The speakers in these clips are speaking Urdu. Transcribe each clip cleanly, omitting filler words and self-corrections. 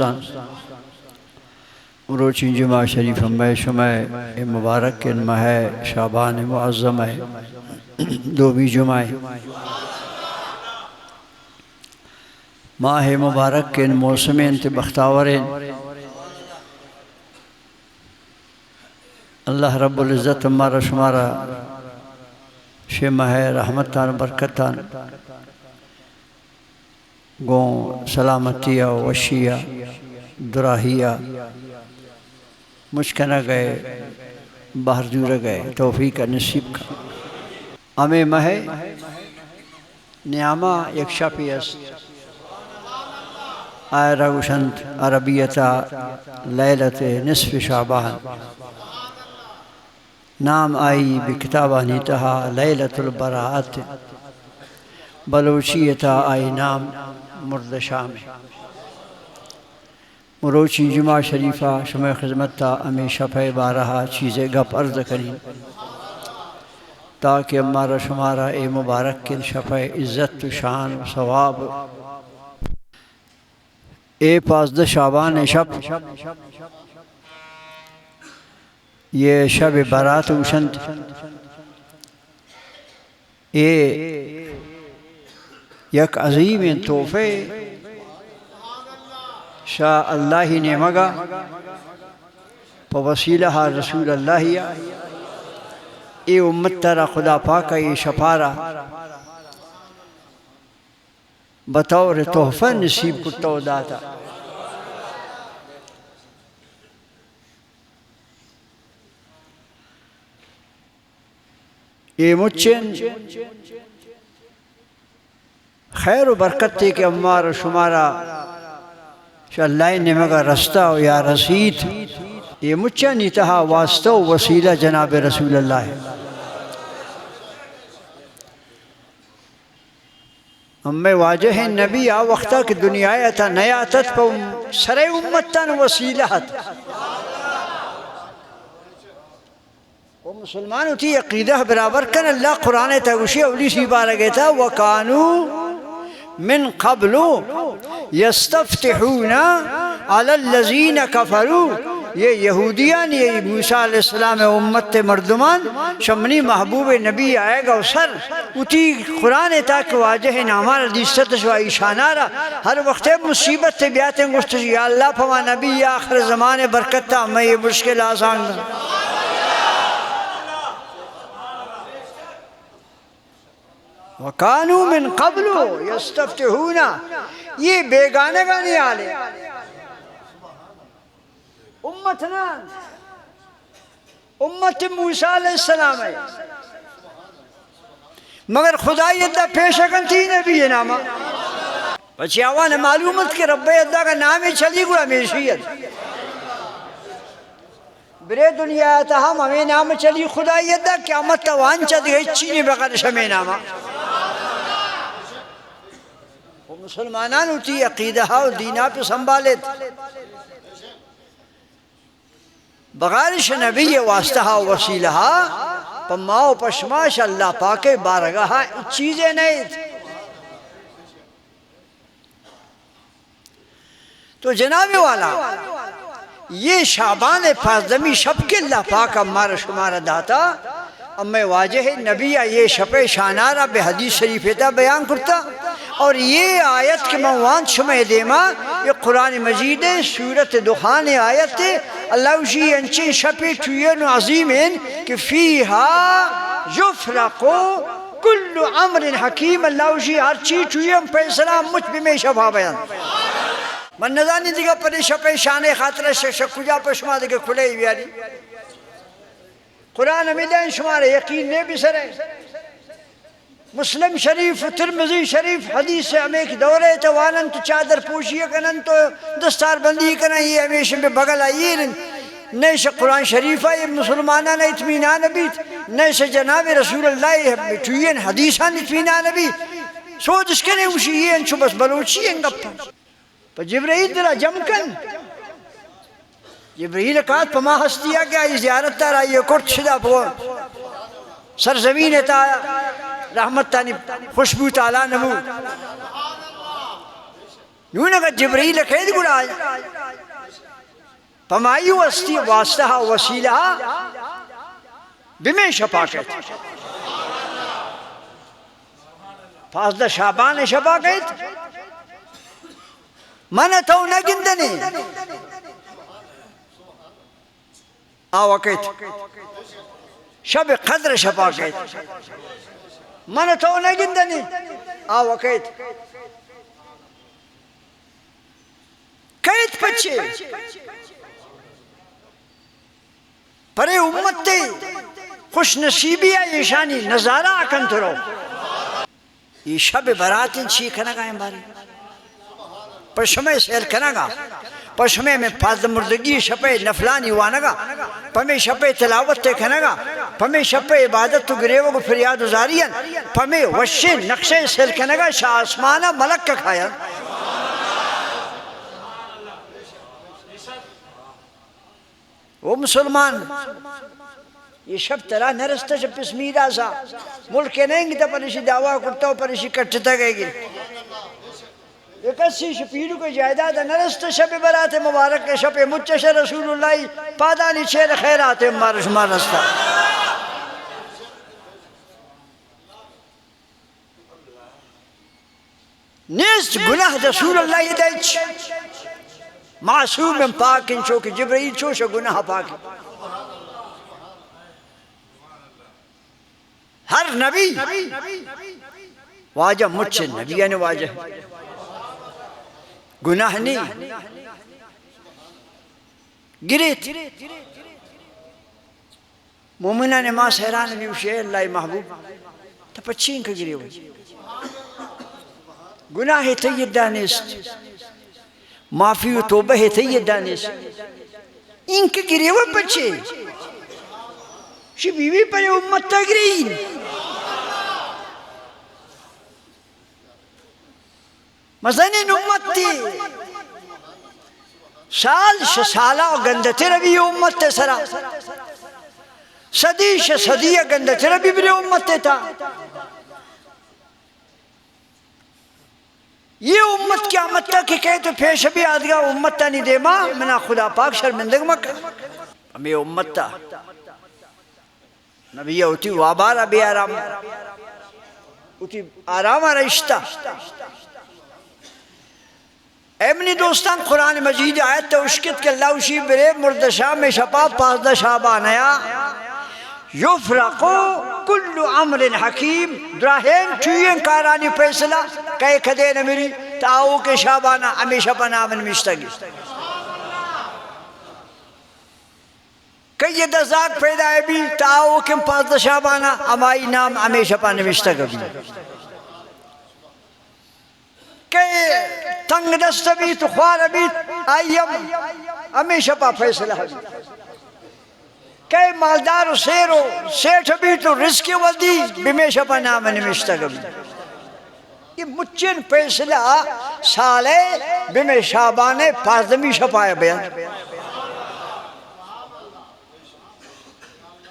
دوستان مروچی جمعہ شریف میں شمع مبارک کے ماہ شعبان معظم ہے دو بھی جمعہ ماہ مبارک کے موسم انت بختاور اللہ رب العزت ہمارا شمارا شمع رحمتان برکتان گون سلامتیہ وشیہ دراہیہ مشکنہ گئے باہر دورہ گئے توفیق نصیب کا ہمیں ماہ نعمہ یک شپی است آئے رگوشند عربیتا لیلت نصف شعبان نام آئی بکتابہ نیتہا لیلت البراعت بلوچیتا آئی نام مرد شام مروچی جمعہ شریفہ شمع خدمتہ ہمیں شفع بارہا چیزیں گپ عرض کریں تاکہ ہمارا شمارا اے مبارک کن شفع عزت و شان و ثواب اے 15 شعبان شب یہ شب برات وشند یہ یک عظیم تحفے شاہ اللہ نے مگا وسیلہ رسول اللہ اے امت ترہ خدا پاکا یہ شفارہ بطور تحفہ نصیب کتو داتا یہ مچن خیر و برکت تھی کہ ہمارا شمارا شاہ اللہ نے مگا رستہ یا رسید یہ مچن اتہا واسطہ و وسیلہ جناب رسول اللہ ہے ہمیں واجہ نبی آ وقتا کہ دنیا تا نیا تت پا سر امتاً وسیلہ تا وہ مسلمان ہوتی عقیدہ برابر کن اللہ قرآن تاگوشی اولی سی بارہ گئے تھا وَكَانُوا مِن قَبْلُ يَسْتَفْتِحُونَ عَلَى الَّذِينَ كَفَرُوا یہ یہودیان یہ موسیٰ علیہ السلام امت مردمان شمنی محبوب نبی آئے گا سر اتی قرآن تاک واجہ نامان حدیثت شوائی شانارا ہر وقت مصیبت تے بیاتیں گوشت یا اللہ پھما نبی یا آخر زمان برکت تا میں یہ مشکل آسان گا وَكَانُوا مِن قَبْلُ يَسْتَفْتِحُونَ یہ بیگانے گا نہیں آلے امتنا امت موسیٰ علیہ السلام ہے مگر خدا یدہ پیشکن تھی نبی نامہ بچے آوانا معلومت کہ رب یدہ کا نام چلی گوڑا میشیت برے دنیا آتا ہم ہمیں نام چلی خدا یدہ قیامت توان چد گئی چینی بغیر شمیں نامہ وہ مسلمانان ہوتی عقیدہ و دینہ پہ سنبھالت بغارش نبی واسطہ وسیلہ پماؤ پشماش اللہ پاک بارگاہ چیزیں نہیں تو جناب والا یہ شعبان پازدمی شب کے اللہ پاک ہمارا شمارہ داتا امی واجہ نبی یہ شب شانارہ بے حدیث شریفیتا بیان کرتا اور یہ آیت کے موان شمع دیما یہ قرآن مجید ہے سورت دخان آیت ہے اللہ اسی انچین شپی چوئین عظیمین کہ فیہا یفرقو کل عمر حکیم اللہ اسی ہر چیز چوئین پیسلام مجھ بھی میں شفا بیان من نظانی دیگا پر شپی شانے خاطر شکجا پشما دیگا کھلے ہی بیاری قرآن امیدین شمارے یقین نے بھی سرے مسلم شریف ترمذی شریف حدیث سے ہمیں ایک دورے توانن تو چادر پوشیے کنن تو دستار بندی کنن یہ ہمیشہ میں بغل آئیے نیش قرآن شریف ہے یہ مسلمانان اطمینان بیت نیش جناب رسول اللہ چوئین حدیثان اطمینان بیت سوچ اس کے لئے اسی یہ انچو بس بلوچی ہیں گپا پا جبرائیل درہ جم کن جبرائیل کہت پا ما ہستیا گیا یہ زیارت تارا یہ کرت شدہ پا سرزمین تا رحمت تانی خوشبو تعالیٰ نمو نونه که جبرئیل خید گوڑا آیا پمائی وستی واسطہ وسیلہ بمی شفاقت فازدہ شعبان شفاقت من تو نگندنی آوکت شب قدر شفاقت من تو نگندنی آوکت قید پچھے پرے امت تے خوش نصیبی ہے یہ شانی نظارہ آکن ترو یہ شب براتن چی کھنگا ہیں باری پشمے سیل کھنگا پشمے میں پازد مردگی شپے نفلانی وانگا پمیں شپے تلاوت تے کھنگا پمیں شپے عبادت تو گریوہ کو فریاد ازارین پمیں وشے نقشے سیل کھنگا شاہ آسمانہ ملک کا کھایا وہ مسلمان یہ شب ترا نرستا شب پسمیر آسا ملک کے نہیں گی تا پریشی دعویٰ کرتا ہو پریشی کٹتا گئے گی ایک اسی شپیرو کے جائداد نرستا شب برات مبارک کے شب مچش رسول اللہ پادانی چھیر خیرات مارش مارستا نیست گناہ رسول اللہ یہ دیچ معصوم پاک انچو کہ جبرائیل چوشا گناہ پاک ہر نبی واجہ مجھ سے نبی یعنی واجہ گناہ نہیں گریت مومنہ نے ماں سہران نیوشے اللہ محبوب تا پچھین کا گرے ہوئی گناہ تید دانست معافی و توبہ تید دانست ان کے گرے ہوئے پچھے شی بیوی پر امت تا گرین مزنین امت تی سال سالہ گندتی ربی امت تے سرا صدی صدیہ گندتی ربی بری امت تے تا یہ امت کیا امت تا کہ کہے تو پیش بھی آدھگا امت تا نہیں دے ماں منا خدا پاک شرمندگ مکہ ہمیں امت تا نبی ہوتی وابارہ بے آرام ہوتی آرام رشتہ ایمنی دوستان قرآن مجید آیت توشکت کہ اللہ اسی برے مردشاہ میں شپا پازدہ شعبان آیا یفرقو کل عمر حکیم دراہین چوئین کارانی فیصلہ کہے کھدے نمیری تاؤ کے شعبانہ ہمیشہ پنامن مشتگی کئی یہ دزاک پیدا ہے بھی تاؤ کم پازدہ شعبانہ ہمائی نام ہمیشہ پنامن مشتگی کہ تنگ دست بھی تو خوار بھی آئیم ہمیشہ پا فیصلہ بھی کہ مالدار و سیرو سیٹھ بھی تو رزق ودی بمیشہ پا نامن مشتگ بھی یہ مچن فیصلہ سالے بمی شعبانے پازدمی شپائے بیان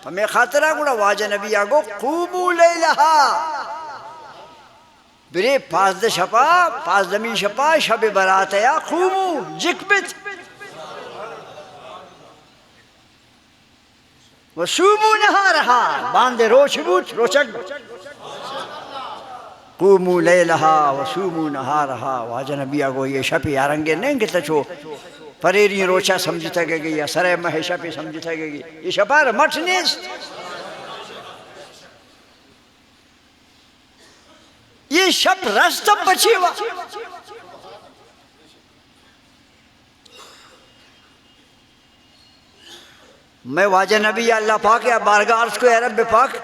ہمیں خاطرہ گوڑا واجہ نبی آگو قومو لیلہا برے پازدہ شپا پازدمی شپا شب برات یا خومو جکبت وسومو نہا رہا باندے روچ بوت روچک قومو لیلہا وسومو نہا رہا واجہ نبی آگو یہ شپی آرنگے نہیں گتا چھو پریری روچا سمجھتا گئے گی یا سرے مہی شپی سمجھتا گئے گی یہ شپا مٹ نیست یہ شب رستہ بچی ہوا میں واجہ نبی اللہ پاک یا بارگاہ عرض کو اے رب پاک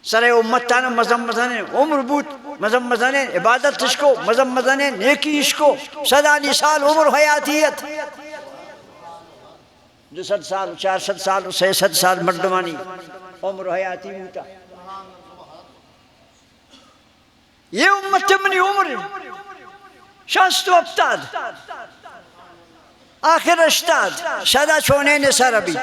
سرے امت تانا مزم مزنین عمر بوت مزم مزنین عبادت تشکو مزم مزنین نیکی اشکو 100 سال عمر حیاتیت 200 سال 400 سال 600 سال مردمانی عمر حیاتی ہوتا یہ امت منی عمر شاست و افتاد آخر اشتاد شدہ چھونے نسر ابھی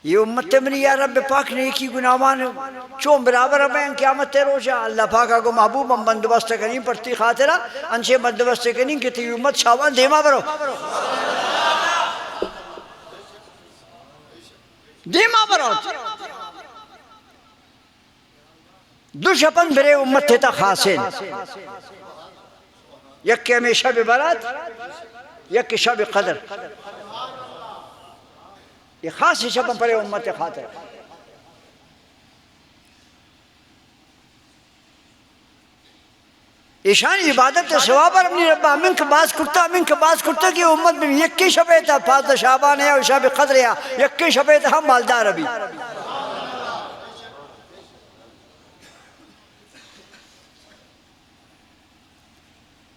یہ امت منی یا رب پاک نے ایک ہی گناہوان چون برابر بین قیامت روشا اللہ پاک کو محبوب ہم بندوبست کریں پرتی خاطرہ انشے بندوبست کریں کہ تی امت شابان دیما برو دیما برو دو شپن برے امت تیتا خاصین یک کہ ہمیں شب برات یک کہ شب قدر یہ خاص شب پر امت خاطر ایشان عبادت ثواب پر اپنی ربا من کے باز کرتا کہ امت میں یکی شب تھا فاضل شعبان ہے اور شب قدر ہے یکی شب تھا ہم مالدار ابھی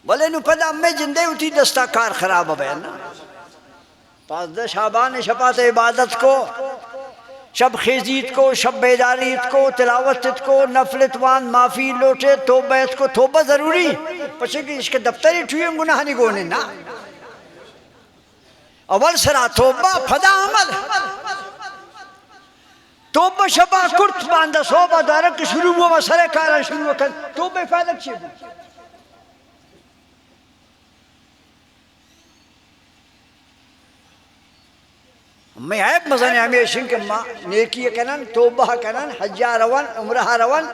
بولے نو پدا میں جندے ہوتی دستا کار خراب ہو بینا فاضل شعبان شفاعت عبادت کو شب خیزیت کو شب بیداریت کو تلاوتت کو نفلتوان معافی لوٹے توبیت کو توبہ ضروری پچھے کہ اس کے دفتری ٹھوئے گناہ نہیں گونے نا اول سرا توبہ پدا عمل توبہ شبہ کرت باندہ صوبہ دارک شروع ہوا سرے کارا شروع ہوا توبہ فائدہ چیئے میں عیب مزانی ہمیشن کہ نیکی کنن توبہ کنن حجہ روان عمرہ روان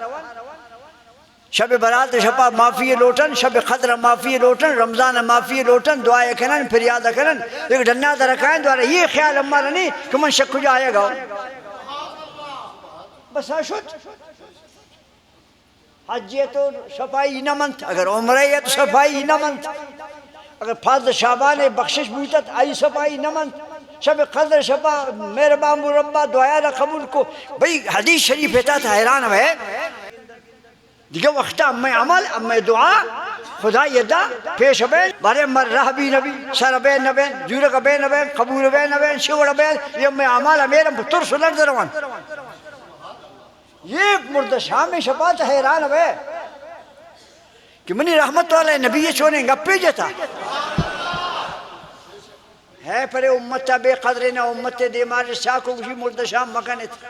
شب برات شپا معافی لوٹن شب قدر معافی لوٹن رمضان معافی لوٹن دعائے کنن فریاد کنن ایک ڈنات رکھائیں دوارا یہ خیال ہمارا نہیں کہ من شک جائے گا بس آشد حجیہ تو شفائی نمنت اگر عمرہ ہے تو شفائی نمنت اگر فاضل شعبان بخشش بوتت آئی شفائی نمنت شب قدر شبا میرے بامو ربا دعایا قبول کو بھئی حدیث شریف ہوتا تھا حیران ہے دیکھو وقتا امی عمل امی دعا خدا یدہ پیش بین بارے مر رہ بھی نبی سر بین نبین جورک بین نبین قبول بین نبین شوڑ بین یہ امی عمل امیرم پتر سلر دروان یہ مرد شامی شبا تھا حیران ہے کہ منی رحمت والے نبی چونے گپے جتا ہے پر امت بے قدر نہ امت دیمار ساکو کشی مرد شام مکنت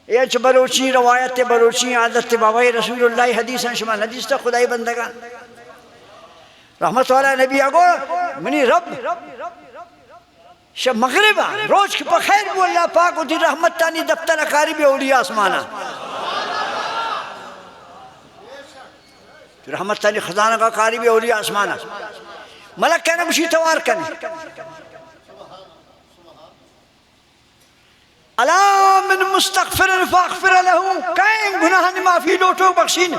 ایچ بروچی روایت بروچی عادت بابای رسول اللہ حدیثاں شما حدیث تا خدای بندگان رحمت والا نبی آگو منی رب شب مغربہ روز کی بخیر بو اللہ پاک و دی رحمت تانی دفتر قریب اولیاء آسمانا رحمت تانی خزانہ کا قریب اولیاء آسمانا ملک کہنا مشی توار کرنے الا من مستغفر فاغفر لہو کہیں گناہ معافی لوٹو بخشین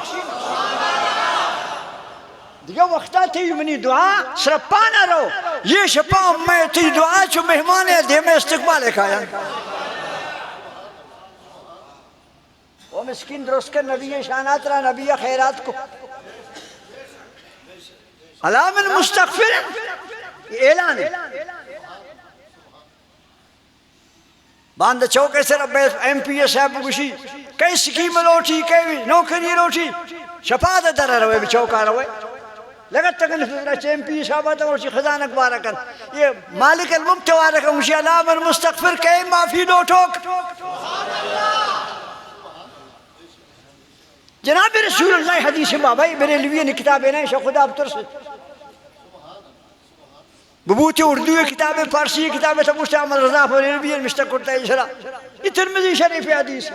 دیگه وقتا تی منی دعا سرپانا رو یہ شپا میں تی دعا چو مہمان ہے دے میں استقبال کھایا وہ مسکین درست کر نبی شانات را نبی خیرات کو الا من مستغفر اعلان ہے باندھ چوکے سے رب ایم پی ایس صاحب گوشی کئی سکیم لوٹی کئی نوکری لوٹی شفاعت در روے بھی چوکا روے لگت تکن فضلہ ایم پی صاحب آتا گوشی خزانک بارکن یہ مالک الممت وارکن گوشی الا من مستغفر کئی معافی لوٹوک جناب رسول اللہ حدیث بابائی میرے لیے نے کتابیں نہیں شاہ خدا اب ترس ببوتی اردو کتابیں فارسی کتابیں تھا مجھتے عمل رضا فوری نبی مشتق کرتا ہے شرح یہ ترمذی شریف حدیث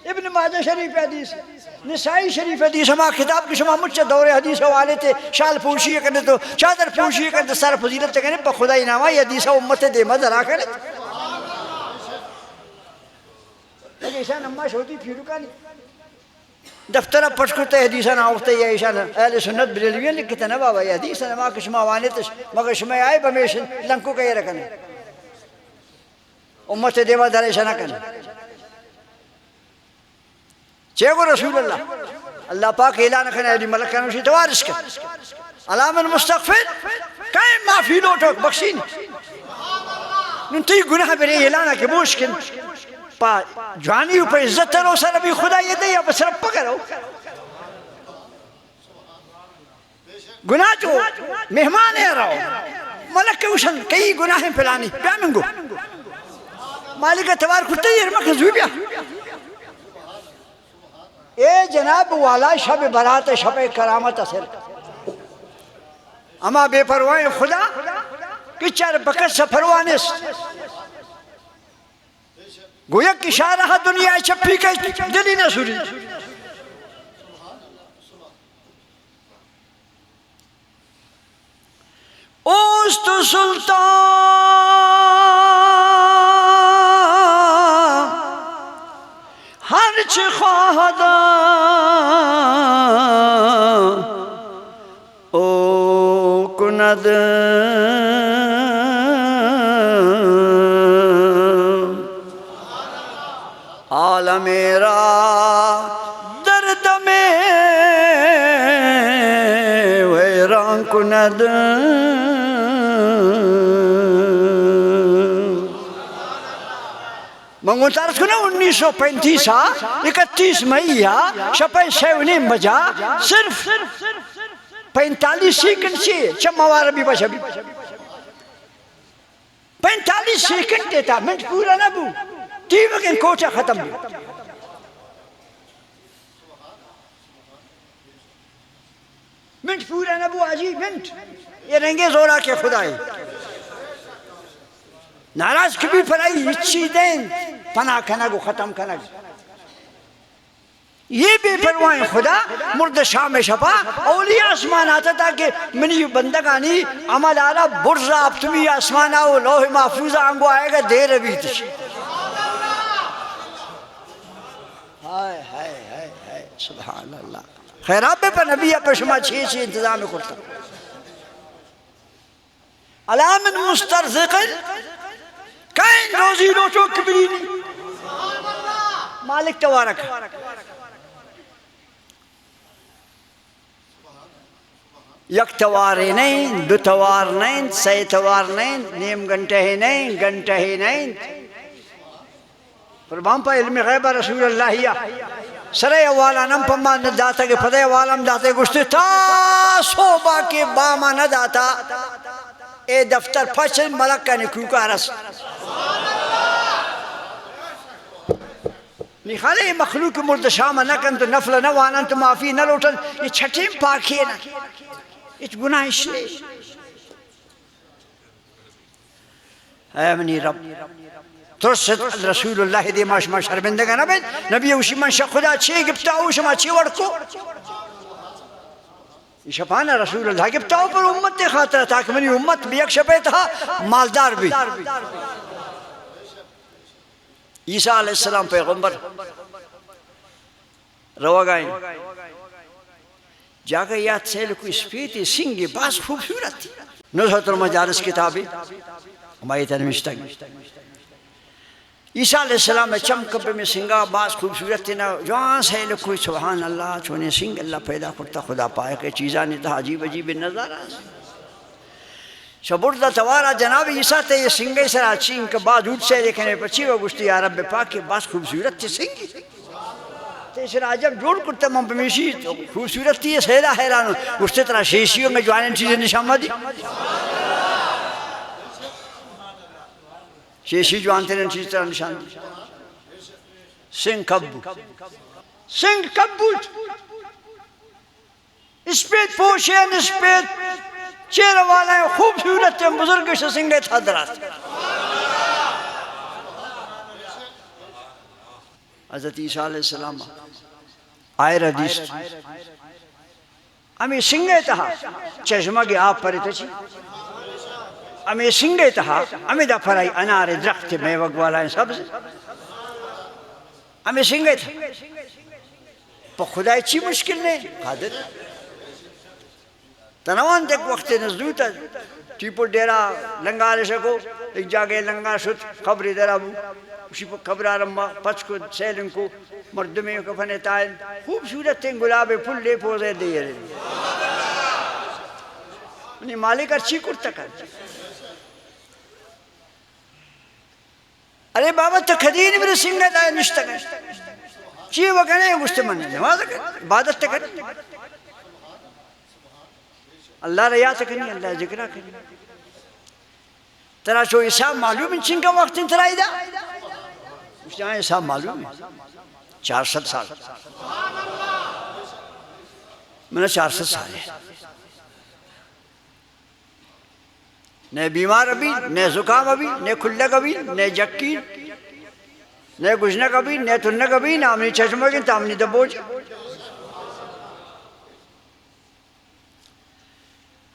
ابن ماجہ شریف حدیث نسائی شریف حدیث ہما کتاب کی شما مجھے دور حدیث حوالے تھے شال پوشی کرنے تو چادر پوشی کرنے سر فضیلت کرنے پا خدا انامہ یہ حدیث امت دے مدر آکرے لیکن ایسان اماش ہوتی پھیرو کا نہیں دفترہ پچھ کرتا ہے حدیثہ ناوکتا ہے ایشان اہل سنت بریلوین لکھتا نا بابا یہ حدیثہ نما کشما وانیتش مگر شما آئے بمیشن لنکو کا یہ رکھنے امت دیوا در ایشانہ کرنے چیگو رسول اللہ اللہ پاک اعلان کرنے ایلی ملک کنوشی توارش کر الا من مستغفر کئی معافی لوٹو بخشین ننتی گناہ برے اعلانہ کے بوش کن پا جوانی اوپر عزت ترو سر ابھی خدا یہ دے یا بس رب پکرو گناہ جو مہمان ہے رہو ملک کے اوشن کئی گناہیں پلانی پیامنگو مالک اتوار کھتے یہ مخزوی بیا اے جناب والا شب برات شب کرامت اثر اما بے پروائیں خدا کہ چار بکت سفروانس گویا کی شارہ دنیا چپی کے دلی نہ سوری اوست سلطان ہر چی خواہدا او کند عالم را درد میں ویران کند منگو تارس کو نا 1935 31 مئی شپے 7 بجا صرف 45 سیکنڈ سے چموار بھی بچا بھی 45 سیکنڈ دیتا منٹ پورا نہ بو ٹی وگن کوچا ختم بھی منٹ پورا نہ بو آجی منٹ یہ رنگے زورا کے خدای ناراض کبھی پرائی اچھی دین پناہ کنگو ختم کنگ یہ بے پروائیں خدا مرد شام شپا اولیاء آسمان آتا تھا کہ منی بندگانی عمل آرہ برزا اب تمہیں آسمان آو لوح محفوظہ آنگو آئے گا دیر ابھی تش ہائے ہائے ہائے ہائے سبحان اللہ خیر آپ پر نبی پر شما چھے انتظام کرتا علام مسترزقل کائن روزی روچو کبری نہیں مالک توارک یک توار نہیں دو توار نہیں سی توار نہیں نیم گھنٹہ ہی نہیں گھنٹہ ہی نہیں قربان پا علم غیبہ رسول اللہ سرے والا نم پما نہ داتا کہ پدے والم داتے گشتے تا صوبہ کے باما نہ داتا اے دفتر پچھل ملک کا نکوکا رس نخالے یہ مخلوق مرد شام نہ کن تو نفل نہ وانن تو معافی نہ لوٹن یہ چھٹیم پاکی ہے نا یہ گناہش نہیں اے منی رب ترسد رسول اللہ دی ماشما شرمندگا نبید نبی اوشی من شا خدا چی گبتاو شما چی ورکو یہ شپانا رسول اللہ گبتاو پر امت دے خاطر تاکہ منی امت بھی یک شپے تھا مالدار بھی عیسیٰ علیہ السلام پیغمبر روا گائیں جاگہ یاد سے لکو اسپیتی سنگی باز خوبصورت تھی نزہت المجالس کتابی ہماری تنمشتہ گئی عیسیٰ علیہ السلام میں چمکب میں سنگا باز خوبصورت تھی نا جوان سے لکوئی سبحان اللہ چونے سنگ اللہ پیدا کرتا خدا پائے کہ چیزاں نہیں تھا عجیب عجیب نظارہ شبردہ توارا جناب عیسیٰ تے یہ سنگے سر آچین کے بعد اٹھ سے دیکھنے پچھی وہ گشتی یا رب پاک کے باز خوبصورت تھی سنگی تے سر عجب جوڑ کرتا من پمیشی خوبصورت تھی یہ سیدہ حیران گشتے طرح شیشیوں میں جوانین چیزیں نشان دی شیشی جوان تیرین چیز طرح نشان دی سنگ کبو اسپیت پوشین اسپیت چیر والا ہے خوبصورت ہے بزرگ سے سنگے تھا دراز حضرت عیسیٰ علیہ السلام آئے ردیس ہمیں سنگے تھا چشمہ کے آپ پر تچی ہمیں سنگے تھا ہمیں دا پرائی انار درخت میں وگوالا ہے سب سے ہمیں سنگے تھا پا خدا چی مشکل نہیں قادر تنوان دیکھ وقت نزدوتا ٹیپو ڈیرا لنگارے شکو ایک جاگے لنگار شد خبری دیرا بو اسی پا خبر آرمبا پچ کو سیلن کو مردمی کفنے تائن خوبصورت تین گلابے پھل لے پوزے دے رہے انہیں مالک ارچی کرتا کرتا ارے بابا تکھدین میرے سنگت آئے نشتا گئے چی وگنے گشتے مننے نواز کر عبادت تکر اللہ ریا تکنی اللہ ذکرہ کنی ترا چو عیسیٰ معلوم ان چنگا وقت انترائی دا اس نے صاحب معلوم ہے 400 سال میں نے 400 سال ہے نہ بیمار ابھی نہ زکام ابھی نہ کھلک ابھی نہ جکی نہ گجنک ابھی نہ تنک ابھی نہ امنی چشمہ کی تامنی دبوج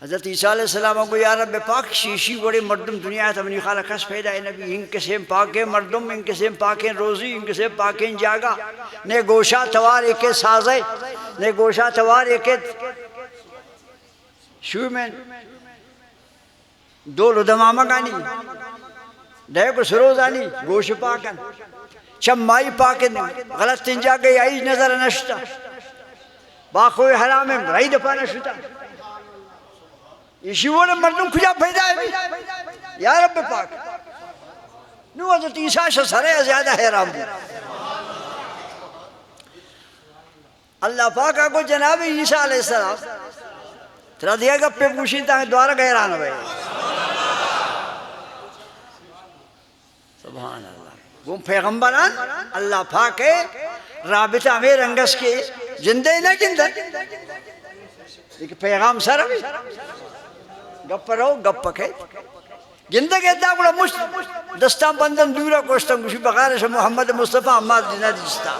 حضرت عیسیٰ علیہ السلام کو یا رب پاک شیشی بڑے مردم دنیا ہے تمنی خالہ کس پیدا ہے نبی ان کے سیم پاک ہیں مردم ان کے سیم پاک ہیں روزی ان کے سیم پاک ہیں جاگا نے گوشہ توار ایک سازے نے گوشہ توار ایک شو میں دو لدمامہ گانی دے کو سروز آنی گوش پاکن چم مائی پاکن غلط تنجا گئی آئیج نظر نشتا باقوی حرام رئی دفع نشتا یہ شیوون مردم کجا پیدا ہے یا رب پاک نو حضرت عیسیٰ سرے زیادہ حیرام دی اللہ پاک کو جناب عیسیٰ علیہ السلام ترہ دیا گا پہ پوشین تاہی دوارا گہران ہوئے سبحان اللہ وہ پیغمبران اللہ پاک ہے رابطہ میں رنگس کے جندے نہ گندہ ایک پیغام سر ابھی گپ رہو گپ پکے گندہ کہتا ہے مجھ دستان بندن دورا کوشتن کچھ بغیر سے محمد مصطفیٰ احمد جنہ دیستا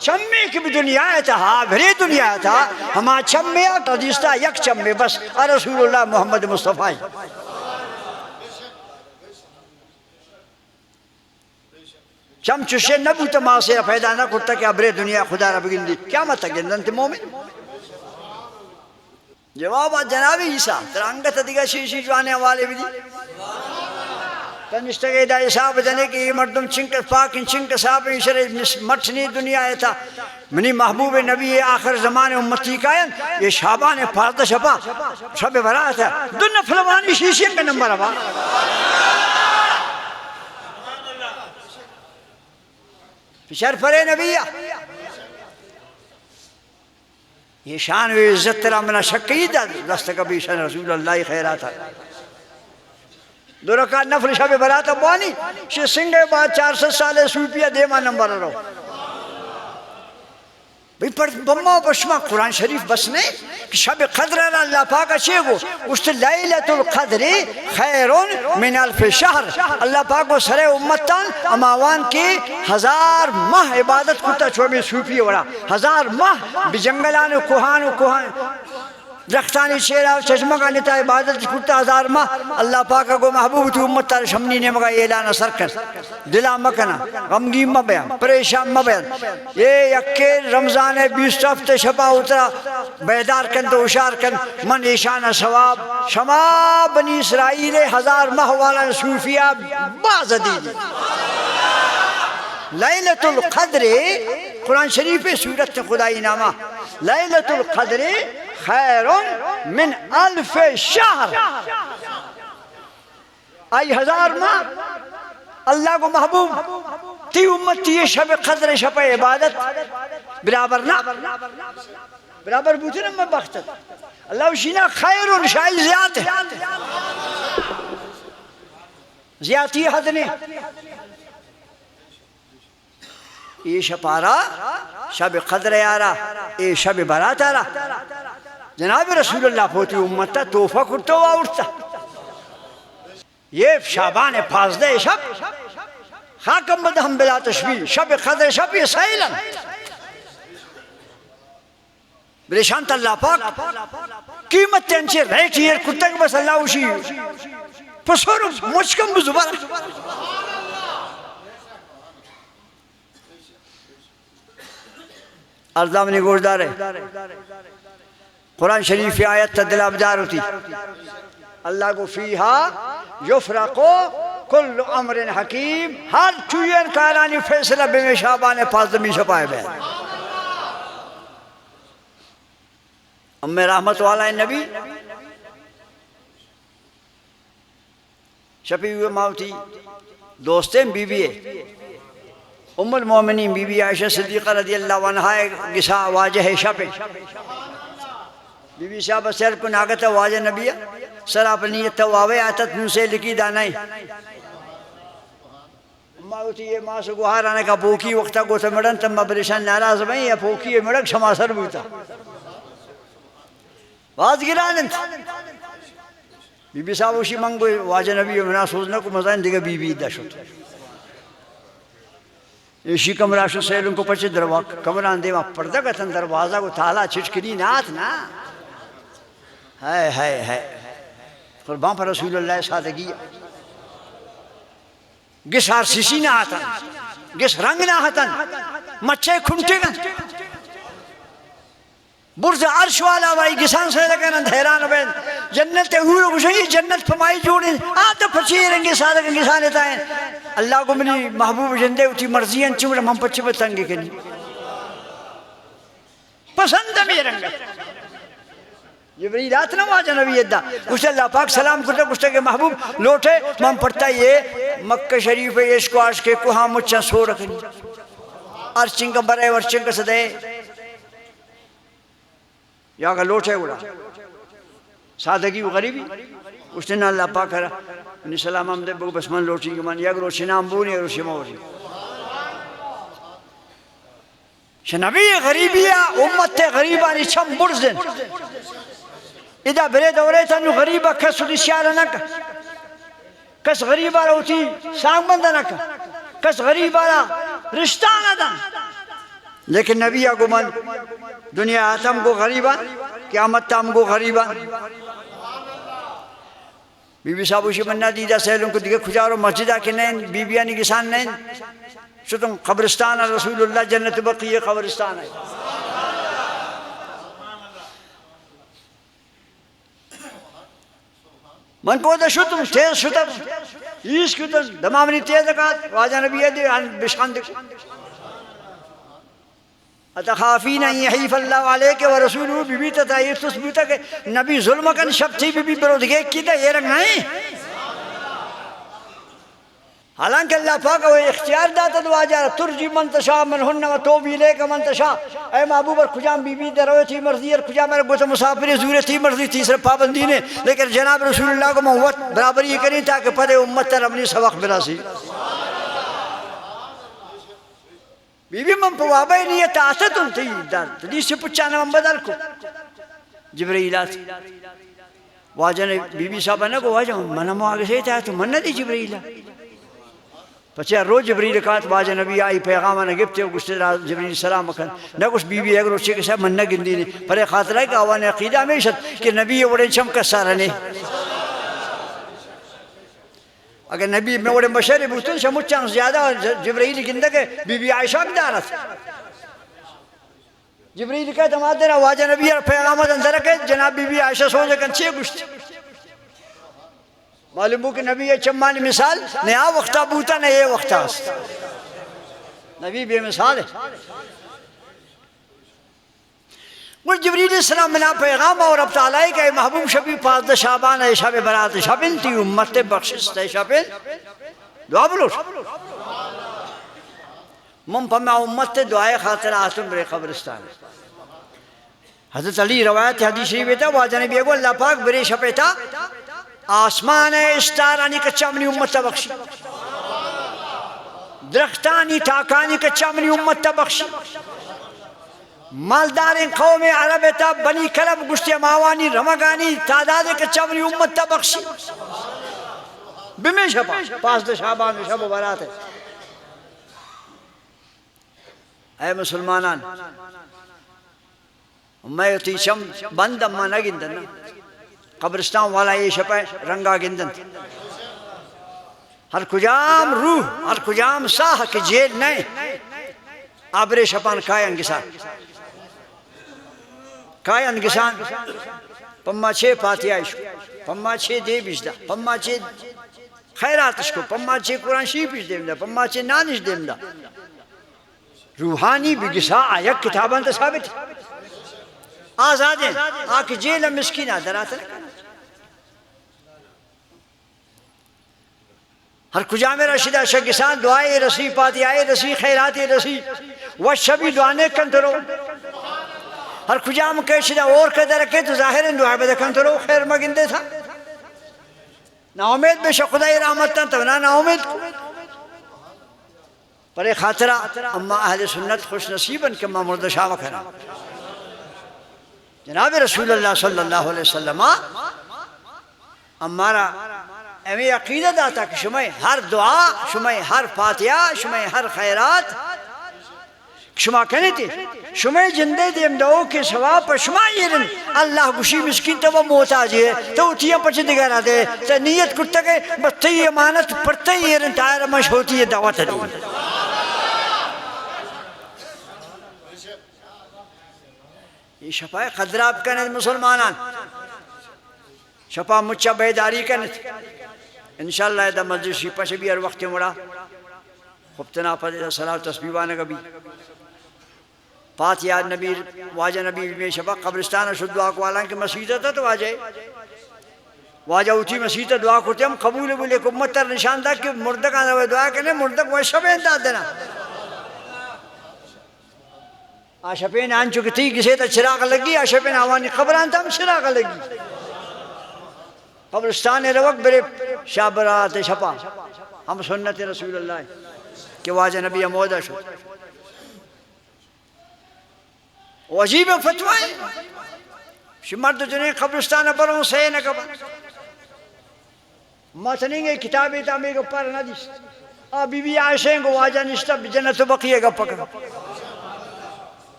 چمے کی بھی دنیا ہے تھا بھری دنیا ہے تھا ہما چمے آتا دیستا یک چمے بس رسول اللہ محمد مصطفیٰ چم چشے نبو تماسے پیدا نہ کرتا کہ ابرے دنیا خدا رب گندی کیا مت گندن تے مومن جواب جناب عیسیٰ ترانگت دیگا شیشی جوانے والے بھی دی تنشتگی دا عیسیٰ جانے کہ یہ مردم چنک پاکن چنک صاحب شرع مٹنی دنیا ہے تھا منی محبوب نبی آخر زمان امتی کائن یہ شعبان پارتا شپا شب برات ہے دن فلوانی شیشی کا نمبر ابا پچھر پرے نبیہ یہ شان و عزت ترہ منہ شکیدہ دست کبھی شان رسول اللہ خیرات ہے دو رکعت نفل شب برات ابوانی شی سنگے بعد 400 سالے سوپیہ دیما نمبر رو بھئی پر بمہ بشمہ قرآن شریف بس نہیں کہ شب قدر اللہ پاک اچھے گو اس لیلت القدر خیرون من الف شہر اللہ پاک کو سرے امتان اماوان کی 1000 ماہ عبادت کتا چوبی سوپی وڑا 1000 ماہ بجنگلان و کوہان درختانی چیرہ و چشمہ کا نتا عبادت کرتا 1000 ماہ اللہ پاک کو محبوب تو امت تار شمنی نے مگا اعلان سرکن دلا مکنا غمگی مبین پریشان مبین یہ یکے رمضان 20 ہفتے شپا اترا بیدار کن تو اشار کن من ایشان ثواب شما بنی اسرائیل 1000 ماہ والا صوفیہ باز دی لیلت القدر قرآن شریف سورت خدای نامہ لیلت القدر خیر من الف شہر آئی 1000 ماہ اللہ کو محبوب تی امت تی شب قدر شب عبادت برابر نہ برابر بوتے نا میں بختت اللہ وشینا خیر شاید زیادت ہے زیادتی حد نہیں یہ شب آرہ شب قدر آرہ یہ شب برات آرہ جناب رسول اللہ پوتی امتا توفہ کرتا ہوا اٹھتا یہ شعبان 15 شب خاکم بدہم بلا تشبیح شب قدر شب یہ سائلن بریشانت اللہ پاک قیمت تینچے ریٹ یہ کرتا کہ بس اللہ اسی پسورو مجھکم بزبارا ارزامنی گوشدار ہے قرآن شریف کی آیت تا دل ابدار ہوتی اللہ کو فیہا یفرقو کل امر حکیم ہر چوئین کارانی فیصلہ بے شعبان 15 شپائے بے ام رحمت والا نبی شپی ہوئے ماوتی دوستیں بی بی ہے ام المومنین بی بی عائشہ صدیقہ رضی اللہ عنہ گسا واجہ شپے بی بی صاحب سیر کو ناگتا واجہ نبی سر آپ نیت تواوے آتت من سے لکی دانائی ما ہوتی یہ ماں سے گوہار آنے کا پوکی وقتا کو سمڑن تم مبریشان ناراض بھئی یا پوکی مڑک شما سر بوتا واز گرانن بی بی صاحب اوشی منگو واجہ نبی منا سوزنا کو مزائن دیگا بی بی دا شد ایشی کمراشو سیلن کو پچھے کمران دے وہاں پردہ کتن دروازہ کو تالا چھچکری نات نا ہے قربان پر رسول اللہ سادگی گس ہار سیسی نہ آتا گس رنگ نہ آتا مچھے کھنٹے گا برز عرش والا بائی گسان سے لگا نا دھیران بین جنت اوڑ گشنی جنت پمائی جوڑیں آتا پچھے رنگے سادہ گسان لیتا ہے اللہ کو منی محبوب جندے اتی مرضیاں چمڑا ہم پچھے بتنگے کنی پسند میں رنگ جبریل آتنا واجہ نبی ادھا کچھ اللہ پاک سلام کرتا کچھ کہ محبوب لوٹے من پڑھتا یہ مکہ شریف عشق و عشق کے کوہاں مچھاں سو رکھنی ارچنگ کا برے ورچنگ کا صدے یا کہ لوٹے اڑا سادگی و غریبی اس نے اللہ پاک کرا انہی سلام ہم دے بگو بس من لوٹی گی من یا کہ روشی نام بونی یا روشی موری شنبی غریبیہ امت غریبانی چھم برزن اذا برے دورے تنو غریبہ کس رشیارہ نکا کس غریبہ روتی سانگ بندہ نکا کس غریبہ رشتہ ندا لیکن نبی آگو من دنیا آتم کو غریبہ قیامت تام کو غریبہ بی بی صاحب اوشی منہ دیدہ سہلوں کو دیکھے کھجارو مسجدہ کے نین بی بیانی کسان نین شتم قبرستان رسول اللہ جنت بقیہ قبرستان ہے من پودا شتم تیز شتم ایس کتن دمامنی تیز اکات واجہ نبی ہے دے بشخان دے اتخافین ان یحیف اللہ علیہ ورسولہ بی بی تتا یہ تثبیتا کہ نبی ظلم کن شب تھی بی بی برودگے کی تا یہ رنگ نہیں حالانکہ اللہ پاک وہ اختیار داتا دو آجا ترجی منتشا منہن و توبی لے کا منتشا اے محبوب اور کجام بی بی دروے تھی مرضی اور کجام میرے گوتا مسافر زورے تھی مرضی تیسرے پابندی نے لیکن جناب رسول اللہ کو محوت برابر یہ کریں تاکہ پدے امت تر اپنی سبق بلا سی بی بی من پوابہ نیت آتا تم تھی تدیس سے پچانا من بدل کو جبرائیل آتی واجہ نے بی بی صاحبہ نے کو واجہ منہ آگے سے تھا تو من نہ دی جبرائیل پچھے روز جبریل کہا واجہ نبی آئی پیغامہ نے گفتے ہو گشتے جبریل سلام اکھن نہ کچھ بی بی اگر اچھے کے ساتھ من نہ گندی نہیں پر ایک خاطرہ ہے کہ آوان عقیدہ میں شد کہ نبی اوڑے چم کسا رہنے اگر نبی میں اوڑے مشہر بوتن شمچان زیادہ جبریل گندہ کہ بی بی عائشہ بدارت جبریل کہتا ہم آتے رہا واجہ نبی اور پیغامت اندر رکھے جناب بی بی عائشہ سوچے کن چھے گشتے معلوم ہو کہ نبی یہ چمانی مثال نیا وقتا بوتا نہ یہ وقتا است نبی بے مثال ہے وہ جبریل السلام منا پیغام اور رب تعالیٰ کہ اے محبوب شبی 15 شعبان ہے شب برات شبن تی امت بخشش تے شبن دعا بلوش من پمع امت دعائے خاطر آتم برے قبرستان حضرت علی روایت حدیث شریف تھا واجہ نبی اگو اللہ پاک برے شپے تھا آسمان اشتارانی کچامنی امت بخشی درختانی تاکانی کچامنی امت بخشی مالدار قوم عرب تا بنی کلب گشتی ماوانی رمگانی تعداد کچامنی امت بخشی بمی شبا 15 شعبان شب و برات ہے اے مسلمانان میں تی شم بند اما نگندن قبرستان والا یہ شپے رنگا گندن ہر کجام روح ہر کجام ساہ کے جیل نہیں آبرے شپان کائے انگسان کائے انگسان پمہ 6 پاتی آئیشو پمہ 6 دے بیشدہ پمہ 6 خیراتش کو پمہ 6 قرآن شریفش دیم دا پمہ 6 نانش دیم دا روحانی بگسا آیک کتابان تا ثابت آزادیں آکے جیل مسکین آدھر آتا لکھا ہر کجا میں رشدہ شکسان دعائے رسی پاتی آئے رسی خیراتی رسی وشبی دعانے کنترو ہر کجا میں کشدہ اور کدھر رکھے تو ظاہر دعائے بدہ کنترو خیر مگندے تھا نا امید بے شک خدای رحمت تا نا امید کو پر خاطرہ اما اہل سنت خوش نصیباً کہ ما مرد شاہ وکھنا جناب رسول اللہ صلی اللہ علیہ وسلم ہمارا امی عقیدہ داتا کہ شمع ہر دعا شمع ہر فاتحہ شمع ہر خیرات شما کہنے تھے شما جندے دیم دعو کے ثواب پر شما یرن اللہ گوشی مسکین تو وہ محتاج ہے تو اتیاں پچھ دگرہ دے تو نیت کرتا کہ بس تی امانت پڑتا ہی یرن تائر مش ہوتی ہے دعوت دی یہ شفا قدراب کہنے مسلمانان شفا مچہ بیداری کہنے انشاءاللہ ایدہ مسجد شیپا سے بھی ہر وقت مڑا خبتنا پدیدہ صلاح تسبیبانہ کا بھی فاتحہ نبی واجہ نبی میں شفا قبرستان شد دعا کو آلان کہ مسیحہ تھا تو واجہ اوٹی مسیحہ دعا کرتے ہم قبول بولے کو امت تر نشان دا کہ مردک آنا ہوئے دعا کرنے مردک وہ شبہ انداز دینا آشپین آن چکے تھی کسے تا چراغ لگی آشپین آوانی قبران تا ہم چراغ لگی قبرستان روک برے شابرات شپا ہم سنت رسول اللہ کہ واجہ نبی امودہ شد عجیب فتوائیں مرد جنہیں قبرستان بروں سے نہ کبھا ماتنیں گے کتابیں تامے گا پر نہ دیس بی بی عائشیں گو واجہ نشتہ جنت بقیہ گا پکر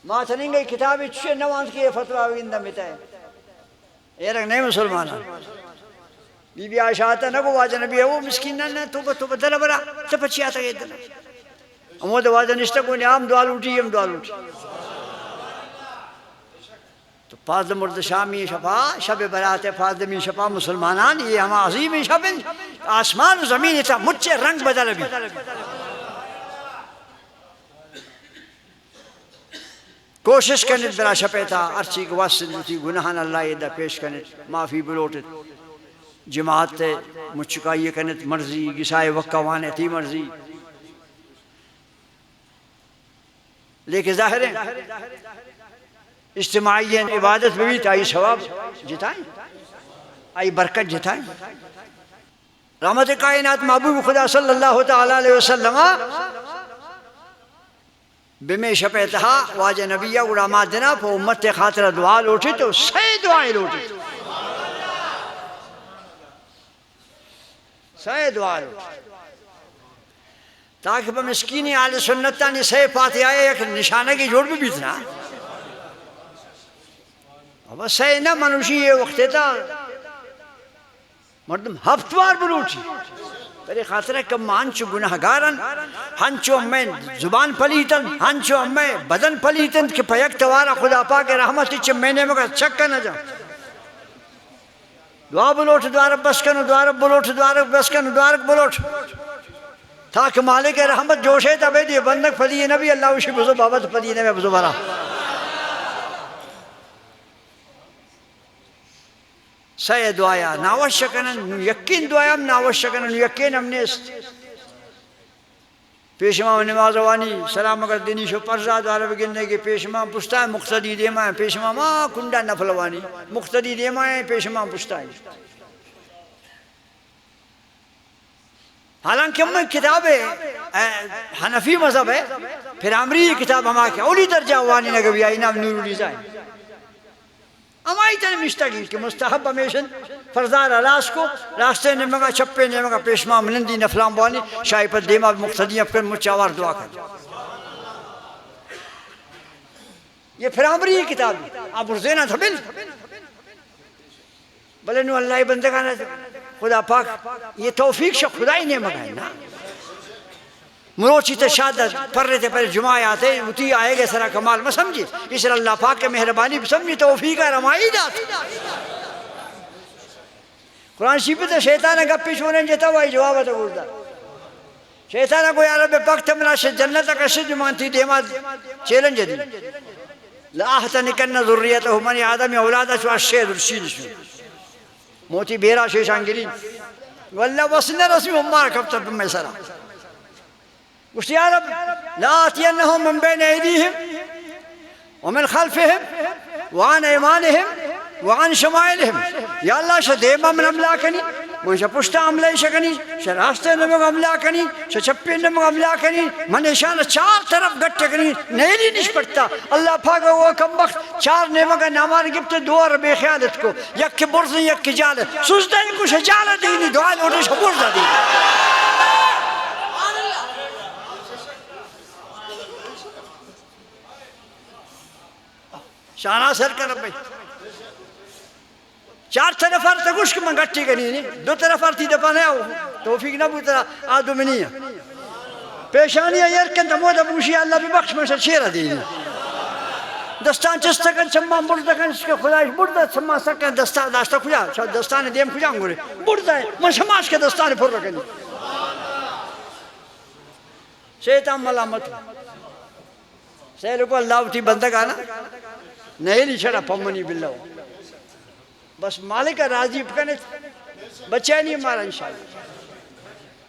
ماتنیں گے کتابیں چھے نوانس کی فتوہ ویندہ مٹائے یہ رکھ نہیں مسلمان بی بی عائشہ آتا نہ گو واجہ نبی ہے وہ مسکین نہ توبہ دل برا تپچی آتا گئے دل امود واجہ نشتہ کو نیام دوال اٹھی ہم دوال اٹھی تو فاضل مرد شامی شفا شب برات فاضل من شفا مسلمانان یہ ہم عظیم شب آسمان و زمین تا مجھے رنگ بدل بھی کوشش کرنے برا شپے تھا ارچی کو واسد تھی گناہان اللہ یہ پیش کرنے معافی بلوٹت جماعت تے مچکائی کرنے مرضی گسائے وقوانے تھی مرضی لیکن ظاہر ہے اجتماعی عبادت میں بھی تائی ثواب جتائیں آئی برکت جتائیں رحمت کائنات محبوب خدا صلی اللہ تعالیٰ علیہ وسلم بمی شپیتہا واجہ نبیہ اڑامات دینا پہ امت خاطر دعا لوٹی تو سی دعائیں لوٹی سی دعا لوٹی تاکہ پہ مسکینی آل سنتہ نے سی فاتحہ ایک نشانہ کی جوڑ بھی بیتنا اب سی نہ منوشی یہ وقت تھا مردم ہفتوار بلوٹی تری خاطر ہے کہ ہنچو گناہگارن ہنچو ہمیں زبان پلیتن ہنچو ہمیں بدن پلیتن کہ پیک توارا خدا پاک رحمت چھ میں نے مگا چکا نہ جا دعا بلوٹ دعا رب بس کنو دعا رب بلوٹ دعا رب بس کنو دعا رب بلوٹ تاکہ مالک رحمت جوشے تا بیدی بندک پلی نبی اللہ وشی بزو بابت پلی نبی بزو برا سائے دعایا ناوشکنن یقین دعایا ناوشکنن یقین ہم نیست پیش امام نماز وانی سلام اگر دینی شو پرزا دعا بگننے کے پیش امام پشتا ہے مقتدی دیما ہے پیش امام کنڈا نفل وانی مقتدی دیما ہے پیش امام پشتا ہے حالانکہ ہم کتاب حنفی مذہب ہے پھر عمری کتاب ہما کے اولی درجہ وانی نگوی آئی نام نور ڈیزائن ہمائی تنی مشتگی کہ مستحب ہمیشن فرزار علاس کو راستے نمگا چپے نمگا پیشما ملندی نفلام بانی شاہی پر دیما مقتدی اپکر مچاوار دعا کر یہ پھر عمری کتاب ہے آپ ارزینا تھا بلے نو اللہ بندگانا خدا پاک یہ توفیق شا خدای نے مگا ہے نا مروچی تے شادت پر رہتے پر جمعہ آتے اتی آئے گے سرا کمال میں سمجھی اس لئے اللہ پاک کے مہربانی سمجھی توفیق رمائی جاتی قرآن شیفی تے شیطانہ گپی چھوڑیں جتا وائی جواب تا گردہ شیطانہ کو یا رب پاک تمنا جنت کا شد مانتی دیما چیلنج دی لَآحْتَنِكَنَّ ذُرِّيَّتَهُ مَنِ آدَمِ اولادہ چو الشید الشید شو موتی بیرا شیشان گری واللہ وصلنا رسمی ہمارا کبتا بمی سرا قلت يا رب لا آتينهم من بين أيديهم ومن خلفهم وعن أيمانهم وعن شمائلهم يا الله شديما من أملاكني منشا پشتا عملہ شکنی شراستے نمک عملہ کنی شچپے نمک عملہ کنی من اشانہ چار طرف گٹ کنی نیلی نش پڑتا اللہ پاکا وہ کم وقت چار نمک نامان گفت دوار بے خیالت کو یک کے برز یک کے جالت سوچتا ہے کچھ جالت دینی دعا لوٹے شبرزہ دینی شانہ سر کر بھائی چار طرف آرتا گوشک من گٹی کنی نہیں دو طرف آرتی دپانے آؤ توفیق نہ بوتا آدھو میں نہیں ہے پیشانی یرکن تمودا بوشی اللہ بھی بخش میں سے شیرہ دینی دستان چستکن چمہ مردکن اس کے خدایش برد چمہ سکن دستان داشتا کھجا شاید دستان دیم کھجا گوڑے برد ہے من شماش کے دستان پر رکنی شیطان ملامت سیلو کو اللہ ہوتی بندگ آنا نہیں چھڑا پمنی باللہ بس مالک راضی بکنت بچہ نہیں مارا انشاءاللہ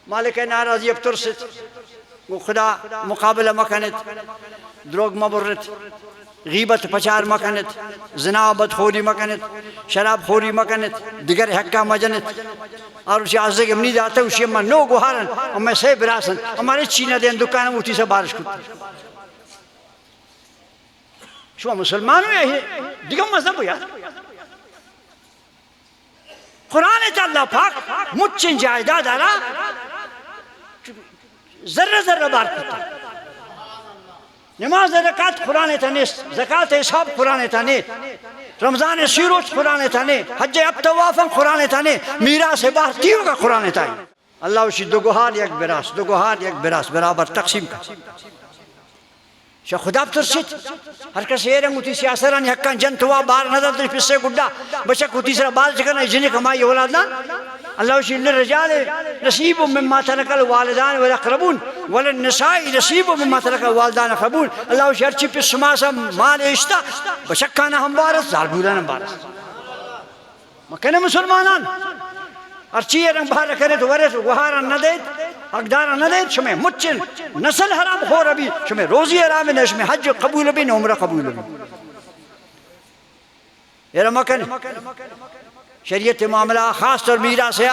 مالک ناراضی اب ترست وہ خدا مقابلہ مکنت دروگ مبرت غیبت پچار مکنت زنا بدخوری مکنت شراب خوری مکنت دیگر حقہ مجنت اور اسے آزدہ امنی داتا ہے اسی امہ نو گوھارن امہ سے براسن ہمارے چینہ دین دکانہ موتی سے بارش کرتا شو مسلمانوں ہے دیگر مذہب یا قرآن تعالیٰ پاک مچن جائداد آلا ذرہ ذرہ بار کرتا نماز رکعت قرآن تانیست زکاة حساب قرآن تانیت رمضان سیروچ قرآن تانیت حج اب توافن قرآن تانیت میراث باہر تیوں کا قرآن تانیت اللہ اسی دو گوھار یک براس دو گوھار یک براس برابر تقسیم کا شاہ خدا بترسید ہر کس یہ رنگ اتی سیاسران حقان جنتوا بار نظر تش پسے گڈا بچک اتی سرا بار چکرنا جنہیں کمائی اولادنا اللہ اسی للرجال نصیب مما ترک الوالدان والاقربون وللنساء نصیب مما ترک الوالدان والاقربون اللہ اسی ہرچی پس سماسا مال اشتا بشکانا ہم بارس زاربولانا بارس مکنے مسلمانان ہرچی یہ رنگ باہر رکھنے تو ورس وہارا نہ دیت حقدارہ نہ دیت شمیں مچن نسل حرام خور ابھی شمیں روزی حرام ہے شمیں حج قبول بھی عمرہ قبول بھی یہ رمکن شریعت معاملہ خاص طور میراث ہے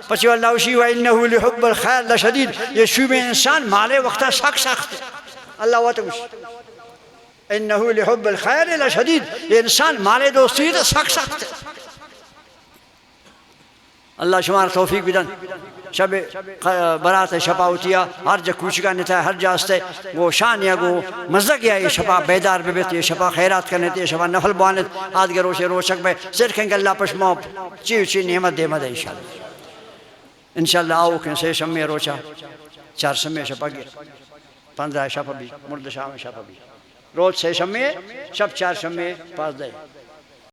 پچھو اللہ وشی وَإِنَّهُ لِحُبِّ الْخَيْرِ لَشَدِيدٌ یہ شوب انسان مالے وقتا سخت سخت اللہ واتوش اِنَّهُ لِحُبِّ الْخَيْرِ لَشَدِيدٌ یہ انسان مالے دوستی سخت سخت اللہ شمار توفیق بدن شب برات شپا ہوتیا ہر جا کوچکا نتا ہر جا استے وہ شان یا گو مزدق یا یہ شپا بیدار بیت یہ شپا خیرات کرنے تے شپا نفل بانت آدھگر روشے روشک بے سرکھیں گے اللہ پشمو چیو چی نعمت دے مدے انشاءاللہ آؤ کن سے شمی روچا 4 شمی شپا گئے 15 شپا بھی مرد شام شپا بھی روز سے شمی شب 4 شمی 5 دے